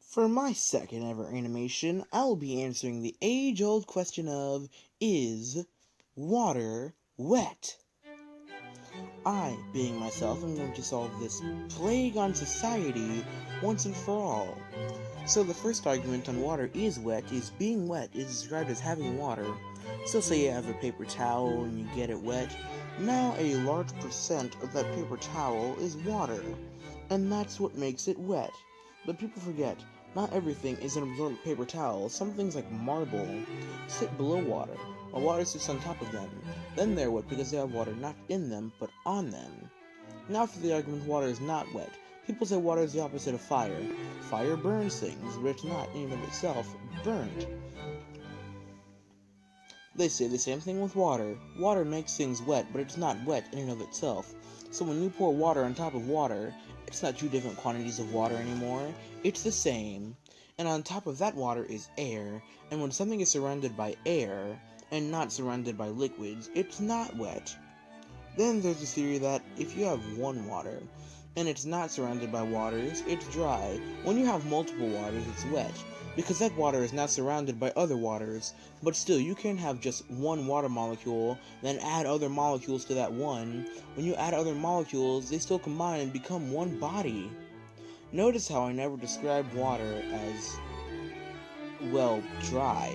For my second ever animation, I'll be answering the age-old question of, is water wet? I, being myself, am going to solve this plague on society once and for all. So the first argument on water is wet is being wet is described as having water. So say you have a paper towel and you get it wet. Now a large percent of that paper towel is water, and that's what makes it wet. But people forget, not everything is an absorbent paper towel. Some things like marble sit below water, while water sits on top of them. Then they're wet because they have water not in them, but on them. Now for the argument water is not wet. People say water is the opposite of fire. Fire burns things, but it's not in and of itself burnt. They say the same thing with water. Water makes things wet, but it's not wet in and of itself. So when you pour water on top of water, it's not two different quantities of water anymore. It's the same. And on top of that water is air. And when something is surrounded by air, and not surrounded by liquids, it's not wet. Then there's the theory that if you have one water, and it's not surrounded by waters, it's dry. When you have multiple waters, it's wet, because that water is not surrounded by other waters. But still, you can't have just one water molecule, then add other molecules to that one. When you add other molecules, they still combine and become one body. Notice how I never described water as, well, dry.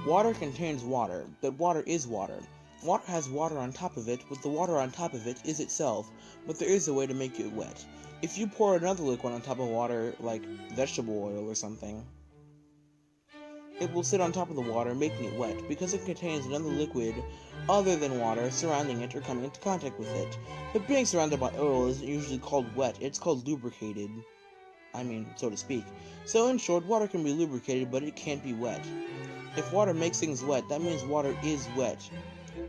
Water contains water, but water is water. Water has water on top of it, but the water on top of it is itself, but there is a way to make it wet. If you pour another liquid on top of water, like vegetable oil or something, it will sit on top of the water, making it wet, because it contains another liquid other than water surrounding it or coming into contact with it. But being surrounded by oil isn't usually called wet, it's called lubricated. I mean, so to speak. So in short, water can be lubricated, but it can't be wet. If water makes things wet, that means water is wet.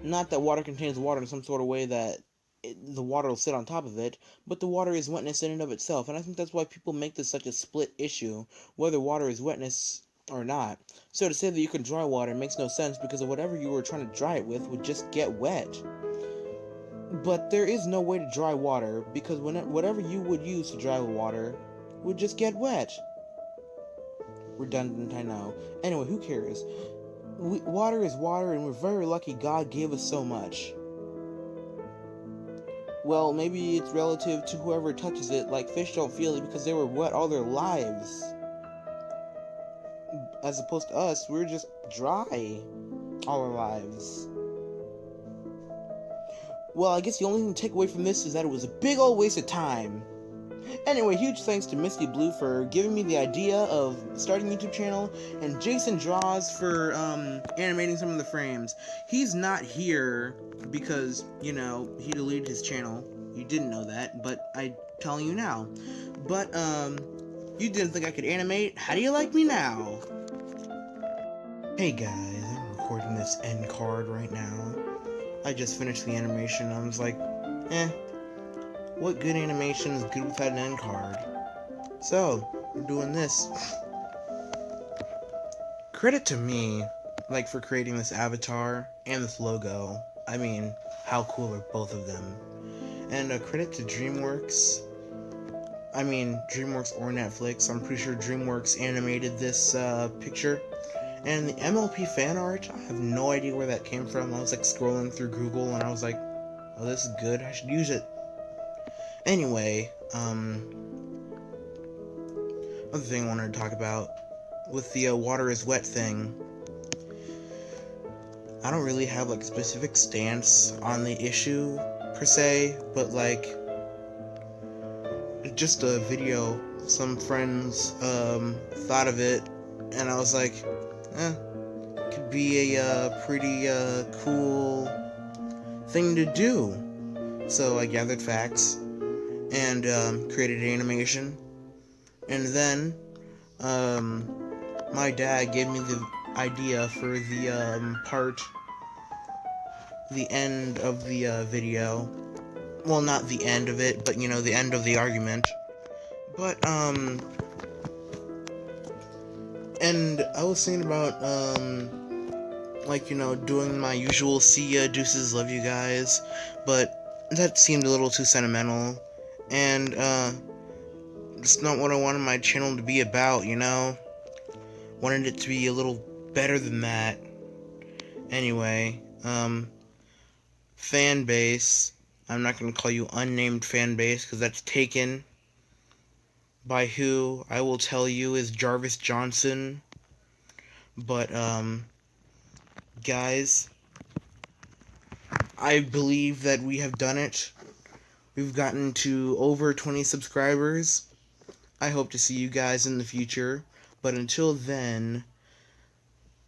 Not that water contains water in some sort of way that the water will sit on top of it, but the water is wetness in and of itself, and I think that's why people make this such a split issue, whether water is wetness or not. So to say that you can dry water makes no sense, because of whatever you were trying to dry it with would just get wet. But there is no way to dry water, because whatever you would use to dry water would just get wet. Redundant, I know. Anyway, who cares? Water is water, and we're very lucky God gave us so much. Well, maybe it's relative to whoever touches it, like fish don't feel it because they were wet all their lives. As opposed to us, we're just dry all our lives. Well, I guess the only thing to take away from this is that it was a big old waste of time. Anyway, huge thanks to Misty Blue for giving me the idea of starting a YouTube channel, and Jason Draws for animating some of the frames. He's not here because, you know, he deleted his channel. You didn't know that, but I'm telling you now. But, you didn't think I could animate? How do you like me now? Hey guys, I'm recording this end card right now. I just finished the animation, I was like, what good animation is good without an end card? So, we're doing this. Credit to me, like, for creating this avatar and this logo. I mean, how cool are both of them? And credit to DreamWorks. I mean, DreamWorks or Netflix. I'm pretty sure DreamWorks animated this picture. And the MLP fan art, I have no idea where that came from. I was like scrolling through Google and I was like, oh, this is good, I should use it. Anyway, other thing I wanted to talk about, with the water is wet thing, I don't really have like a specific stance on the issue, per se, but like, just a video, some friends, thought of it, and I was like, could be a pretty, cool thing to do. So I gathered facts, and created an animation, and then my dad gave me the idea for the end of the video. Well, not the end of it, but you know, the end of the argument. But and I was thinking about like, you know, doing my usual see ya, deuces, love you guys, but that seemed a little too sentimental. And It's not what I wanted my channel to be about, you know? Wanted it to be a little better than that. Anyway, fan base. I'm not gonna call you unnamed fan base, because that's taken. By who, I will tell you, is Jarvis Johnson. But, guys, I believe that we have done it. We've gotten to over 20 subscribers. I hope to see you guys in the future. But until then,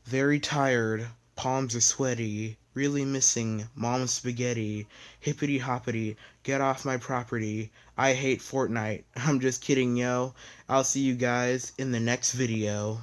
very tired, palms are sweaty, really missing mom's spaghetti, hippity hoppity, get off my property, I hate Fortnite. I'm just kidding, yo. I'll see you guys in the next video.